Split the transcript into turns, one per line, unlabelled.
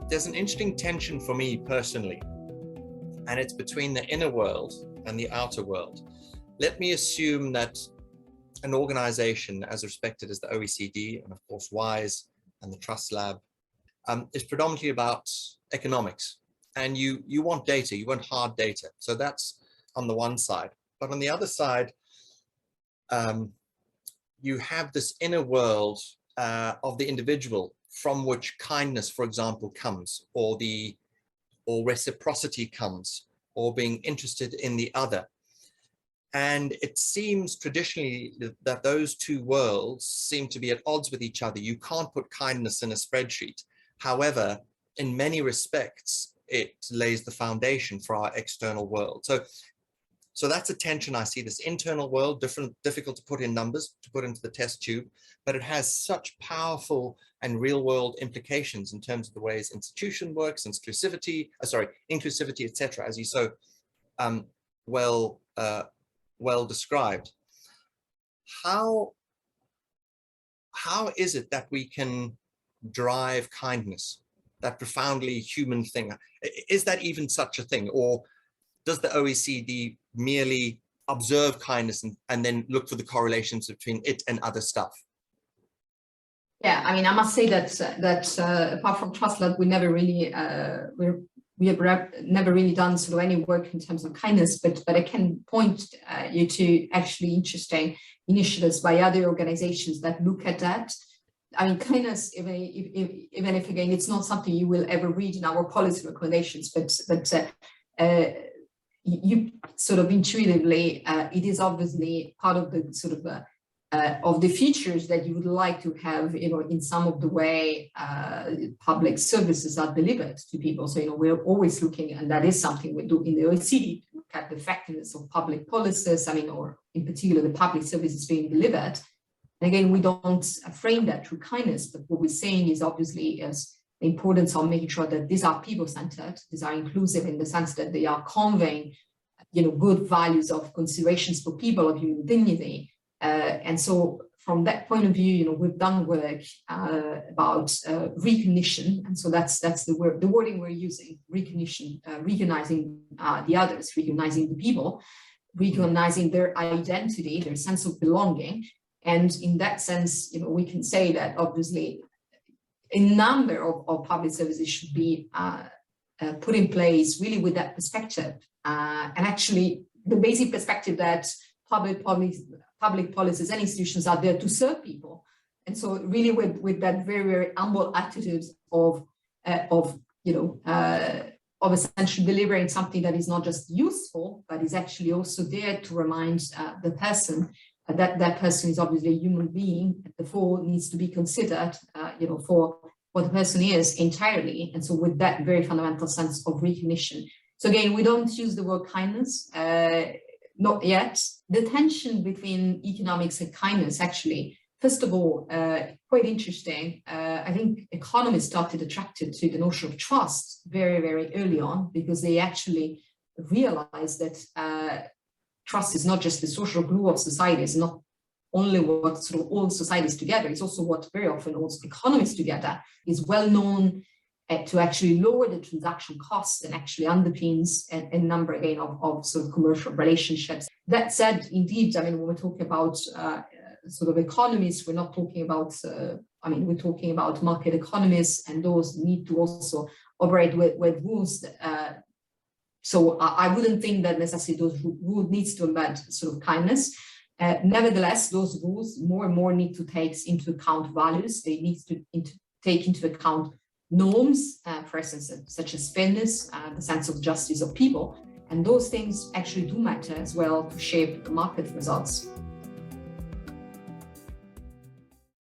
there's an interesting tension for me personally, and it's between the inner world and the outer world. Let me assume that an organization as respected as the OECD, and of course WISE and the Trust Lab, is predominantly about economics. And you want data, you want hard data. So that's on the one side. But on the other side, you have this inner world of the individual from which kindness, for example, comes, or reciprocity comes, or being interested in the other. And it seems traditionally that those two worlds seem to be at odds with each other. You can't put kindness in a spreadsheet. However, in many respects, it lays the foundation for our external world. So that's a tension I see. This internal world, difficult to put in numbers, to put into the test tube, but it has such powerful and real world implications in terms of the ways institution works, inclusivity, etc., as you so well described. How is it that we can drive kindness, that profoundly human thing? Is that even such a thing, or does the OECD merely observe kindness and then look for the correlations between it and other stuff?
Yeah, I mean, I must say that apart from Trust Lab, we never really we have never really done sort of any work in terms of kindness, but I can point you to actually interesting initiatives by other organizations that look at that. I mean, kindness, even if again, it's not something you will ever read in our policy recommendations, but you sort of intuitively, it is obviously part of the sort of the features that you would like to have, in some of the way public services are delivered to people. So, we're always looking, and that is something we do in the OECD, to look at the effectiveness of public policies, or in particular, the public services being delivered. And again, we don't frame that through kindness, but what we're saying is obviously is the importance of making sure that these are people-centered, these are inclusive in the sense that they are conveying, good values of considerations for people, of human dignity. And so from that point of view, we've done work about recognition. And so that's the wording we're using: recognition, recognizing the others, recognizing the people, recognizing their identity, their sense of belonging. And in that sense, we can say that obviously a number of public services should be put in place really with that perspective. And actually the basic perspective that public policies and institutions are there to serve people. And so really with that very, very humble attitude of essentially delivering something that is not just useful, but is actually also there to remind the person that person is obviously a human being, and therefore needs to be considered, for what the person is entirely. And so with that very fundamental sense of recognition. So again, we don't use the word kindness, not yet. The tension between economics and kindness, actually, first of all, quite interesting. I think economists started attracted to the notion of trust very, very early on, because they actually realized that trust is not just the social glue of society, it's not only what sort of holds societies together, it's also what very often holds economies together, is well known to actually lower the transaction costs and actually underpins a number again of sort of commercial relationships. That said, indeed, when we're talking about sort of economies, we're not talking about, we're talking about market economies, and those need to also operate with rules. So I wouldn't think that necessarily those rules needs to embed sort of kindness. Nevertheless, those rules more and more need to take into account values. They need to take into account norms, for instance, such as fairness, the sense of justice of people. And those things actually do matter as well to shape the market results.